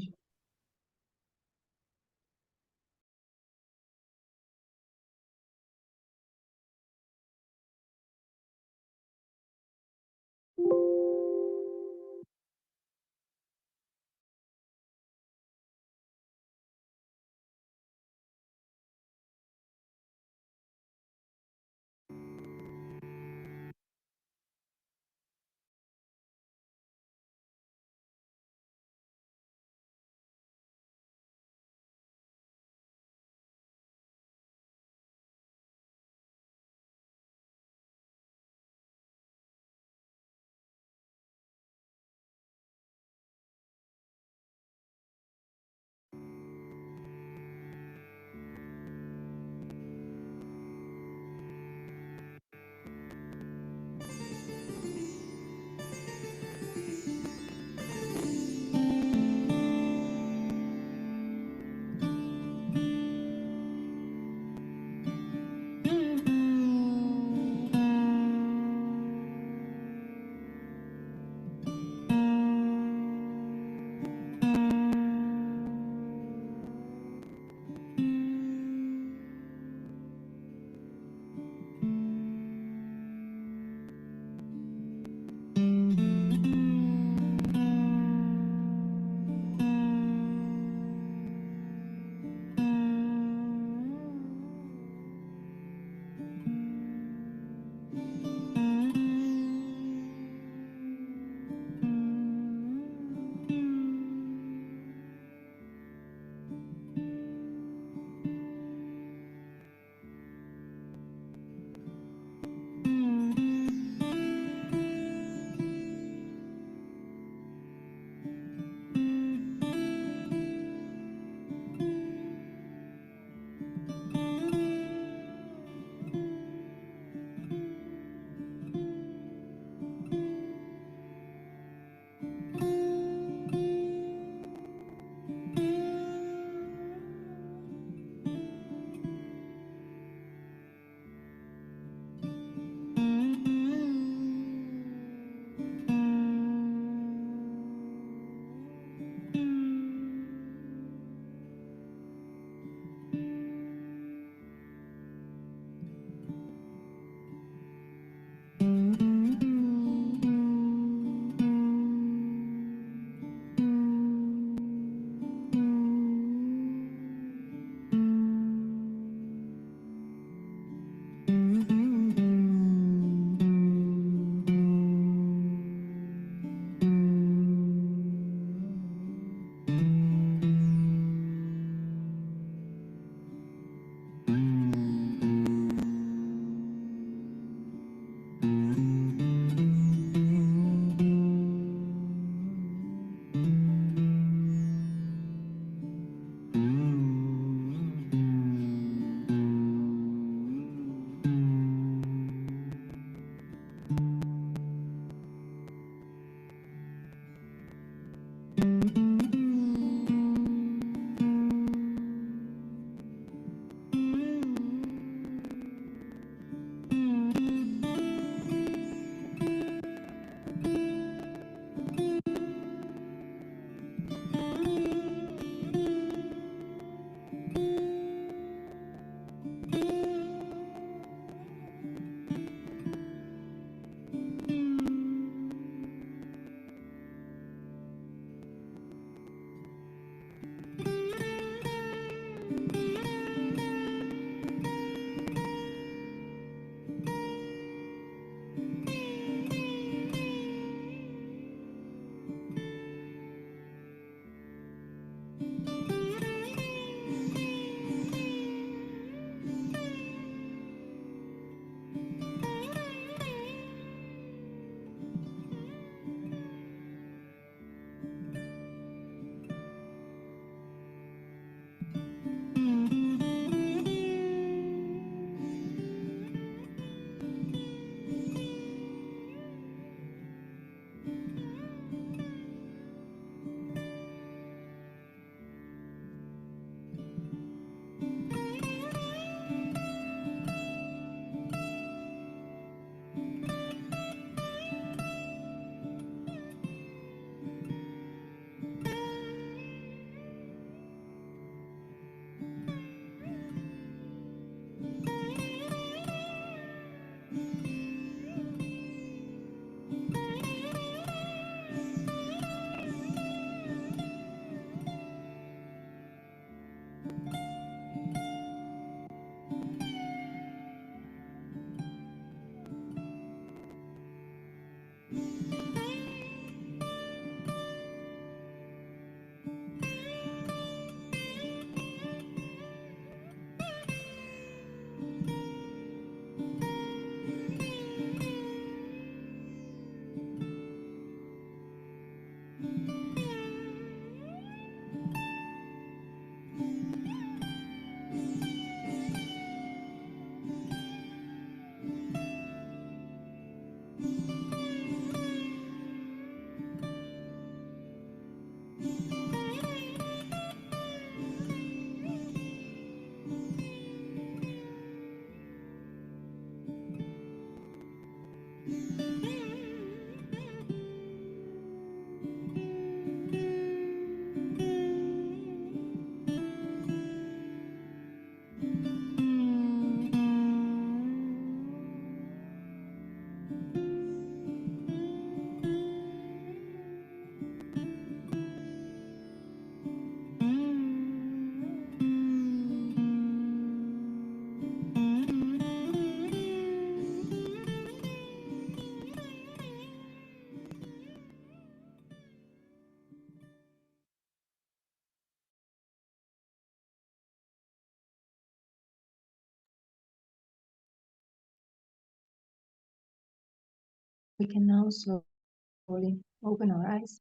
We can now slowly open our eyes,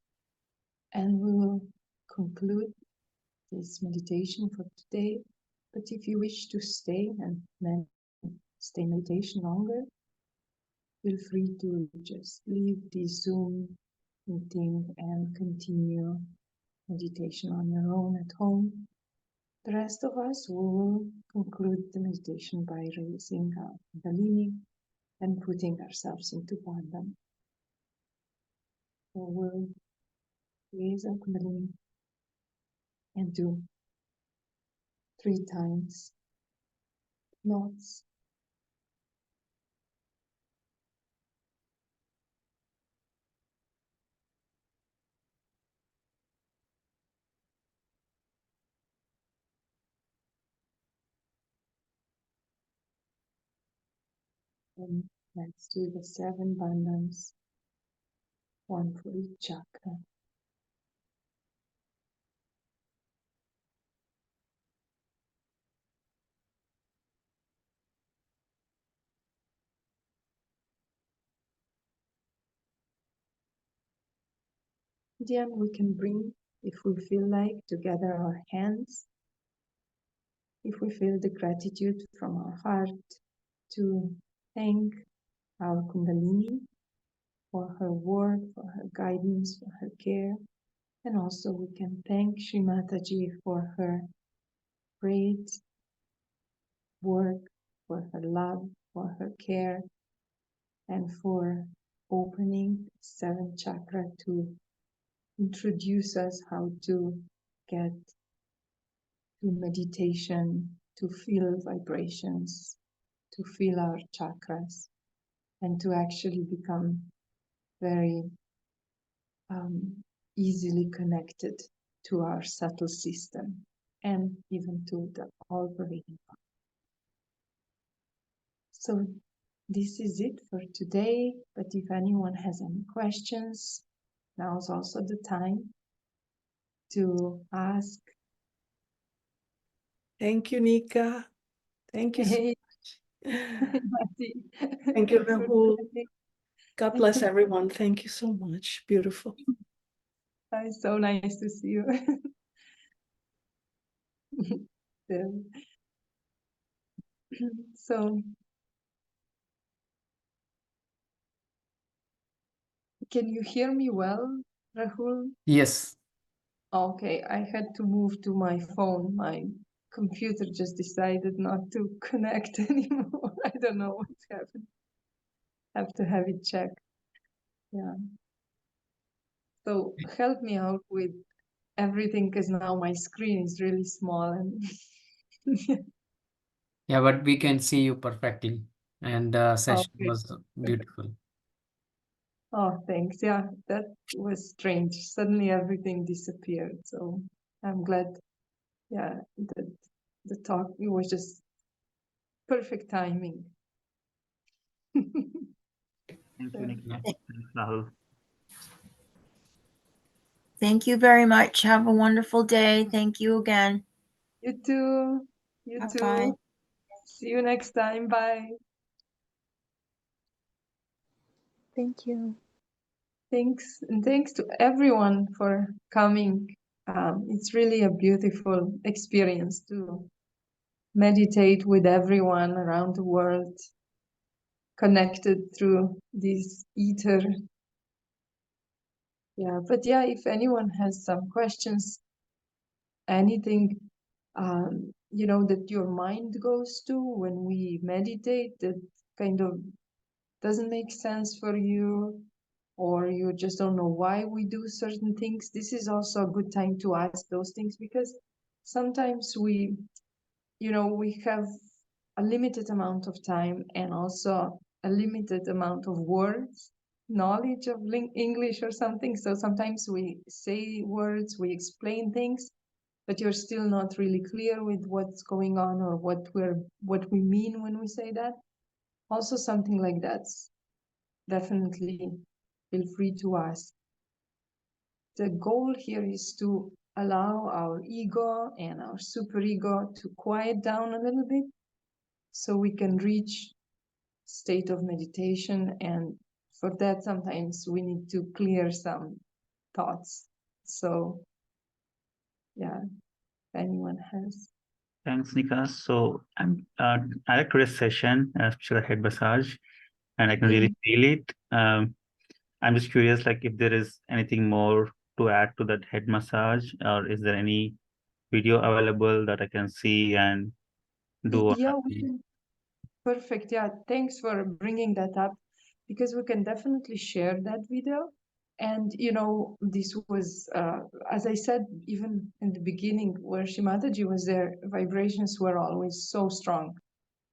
and we will conclude this meditation for today. But if you wish to stay and then stay meditation longer, feel free to just leave the Zoom meeting and continue meditation on your own at home. The rest of us will conclude the meditation by raising our Kundalini and putting ourselves into Bandhan. So we'll raise our Kundalini and do 3 times knots. And let's do the 7 bandhans, 1 for each chakra. Then we can bring, if we feel like, together our hands, if we feel the gratitude from our heart to thank our Kundalini for her work, for her guidance, for her care. And also we can thank Shri Mataji for her great work, for her love, for her care, and for opening 7th chakra to introduce us how to get to meditation, to feel vibrations, to feel our chakras, and to actually become very easily connected to our subtle system and even to the all-pervading part. So this is it for today, but if anyone has any questions, now is also the time to ask. Thank you, Nika. Thank you so Hey, much. Thank you, Rahul. God bless everyone. Thank you so much. Beautiful. It's so nice to see you. So, can you hear me well, Rahul? Yes. Okay, I had to move to my phone. My computer just decided not to connect anymore. I don't know what's happened. Have to have it checked. Yeah. So help me out with everything because now my screen is really small and Yeah, but we can see you perfectly. And the session okay. was beautiful. Oh, thanks. Yeah, that was strange. Suddenly everything disappeared. So I'm glad, yeah, that the talk, it was just perfect timing. Thank you, Nikita. Thanks, Rahul. Thank you very much. Have a wonderful day. Thank you again. You too. You Bye-bye. too. See you next time. Bye. Thank you. Thanks. And thanks to everyone for coming. It's really a beautiful experience to meditate with everyone around the world, connected through this ether. Yeah, but yeah, if anyone has some questions, anything, you know, that your mind goes to when we meditate that kind of doesn't make sense for you, or you just don't know why we do certain things, this is also a good time to ask those things, because sometimes we, you know, we have a limited amount of time and also a limited amount of words, knowledge of English or something. So sometimes we say words, we explain things, but you're still not really clear with what's going on or what we mean when we say that. Also something like that's definitely feel free to ask. The goal here is to allow our ego and our superego to quiet down a little bit so we can reach state of meditation and for that, sometimes we need to clear some thoughts. So, yeah, if anyone has. Thanks, Nika. So I like today's session, especially the head massage, and I can really feel it. I'm just curious, like if there is anything more to add to that head massage, or is there any video available that I can see and do? Yeah, we can. Perfect. Yeah, thanks for bringing that up, because we can definitely share that video. And this was, as I said, even in the beginning, where Shimataji was there, vibrations were always so strong.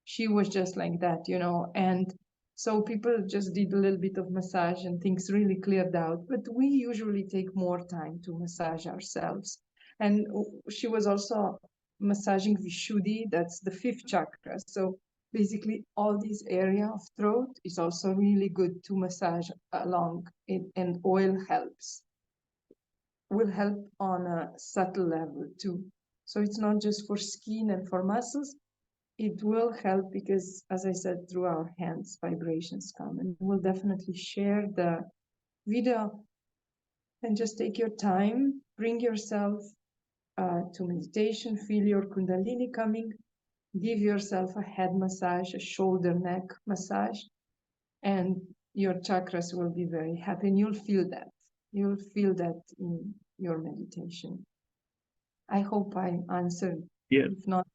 She was just like that, and so people just did a little bit of massage and things really cleared out. But we usually take more time to massage ourselves. And she was also massaging Vishuddhi, that's the fifth chakra. So basically all this area of throat is also really good to massage along it, and oil will help on a subtle level too. So it's not just for skin and for muscles, it will help because, as I said, through our hands, vibrations come. And we'll definitely share the video, and just take your time, bring yourself to meditation, feel your Kundalini coming, give yourself a head massage, a shoulder, neck massage, and your chakras will be very happy, and you'll feel that. You'll feel that in your meditation. I hope I answered. Yeah. If not,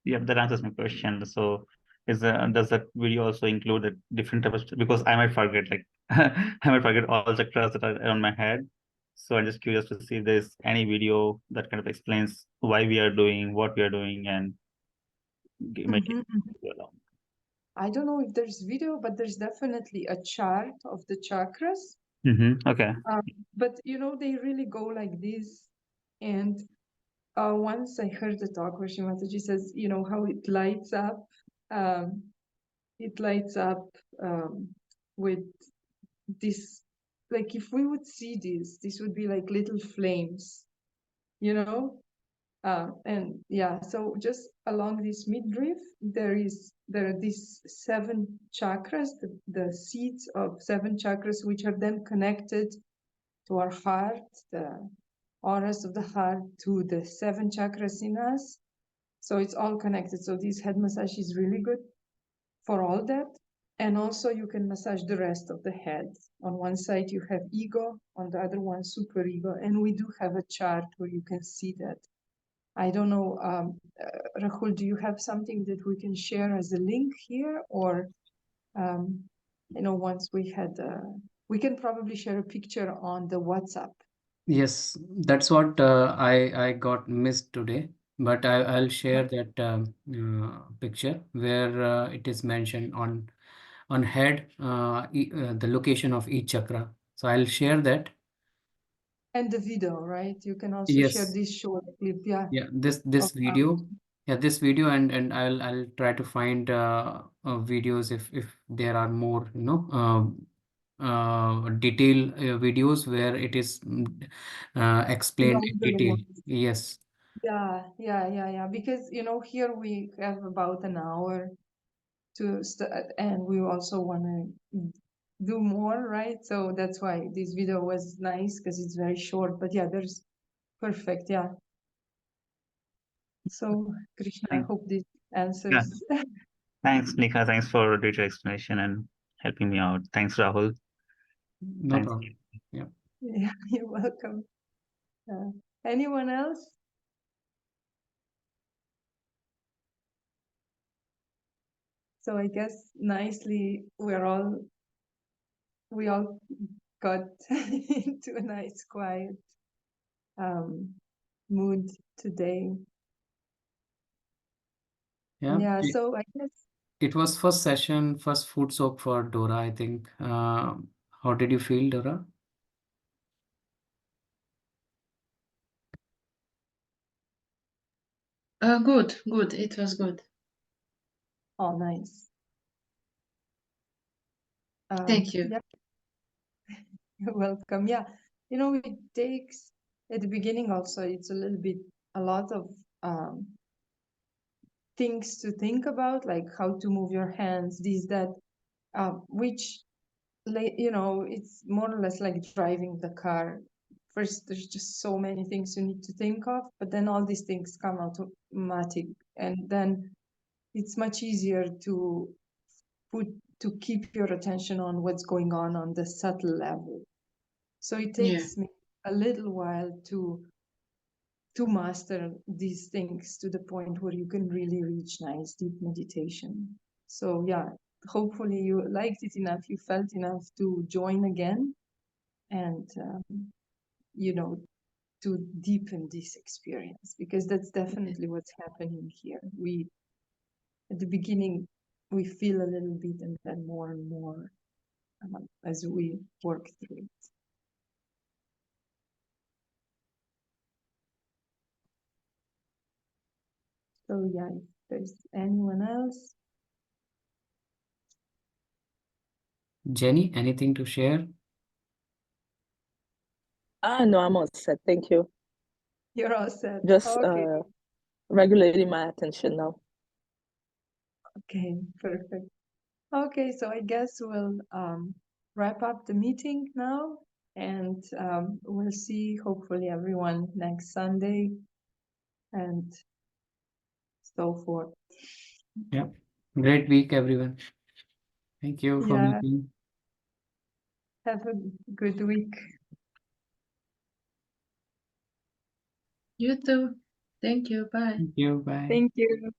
Yeah, that answers my question. So, does that video also include a different type of, because I might forget, like I might forget all chakras that are on my head. So I'm just curious to see if there's any video that kind of explains why we are doing what we are doing and make it go along. I don't know if there's video, but there's definitely a chart of the chakras. Okay. But they really go like this. And once I heard the talk where Shimataji says, how it lights up. It lights up with this, like if we would see this would be like little flames, and yeah, so just along this midriff, there are these 7 chakras, the seeds of 7 chakras, which are then connected to our heart, the auras of the heart, to the 7 chakras in us. So it's all connected. So this head massage is really good for all that. And also you can massage the rest of the head. On one side you have ego, on the other one super ego, and we do have a chart where you can see that. I don't know, Rahul, do you have something that we can share as a link here? Or, once we can probably share a picture on the WhatsApp. Yes, that's what I got missed today, but I'll share that picture where it is mentioned on head the location of each chakra. So I'll share that. And the video, right? You can also share Yes. this short clip, yeah. Yeah, this video. Yeah, this video, and I'll try to find videos if there are more, detail videos where it is explained in Longer detail. ones. Yes. Yeah. Because, here we have about an hour to and we also want to do more, right? So that's why this video was nice, because it's very short. But yeah, there's perfect, yeah. So Krishna, I hope this answers. Thanks, Nika. Thanks for detailed explanation and helping me out. Thanks, Rahul. No Thanks. problem. Yeah. Yeah, you're welcome. Anyone else? So I guess nicely we all got into a nice quiet mood today. Yeah. So I guess It was first session, first food soak for Dora, I think. How did you feel, Dora? Good. It was good. oh nice. Thank you. Yeah. You're welcome. Yeah, it takes at the beginning also, it's a lot of things to think about, like how to move your hands, this, that, which you know, it's more or less like driving the car. First, there's just so many things you need to think of, but then all these things come automatic, and then it's much easier to keep your attention on what's going on the subtle level. So it takes me a little while to master these things to the point where you can really reach nice deep meditation. So yeah, hopefully you liked it enough, you felt enough to join again, and you know, to deepen this experience, because that's definitely what's happening here. We, at the beginning, we feel a little bit, and then more and more as we work through it. So yeah, if there's anyone else. Jenny, anything to share? No, I'm all set. Thank you. You're all set. Just Okay. regulating my attention now. Okay, perfect. Okay, so I guess we'll wrap up the meeting now, and we'll see hopefully everyone next Sunday and so forth. Yeah. Great week, everyone. Thank you for Yeah. meeting. Have a good week. You too. Thank you. Bye. Thank you. Bye. Thank you.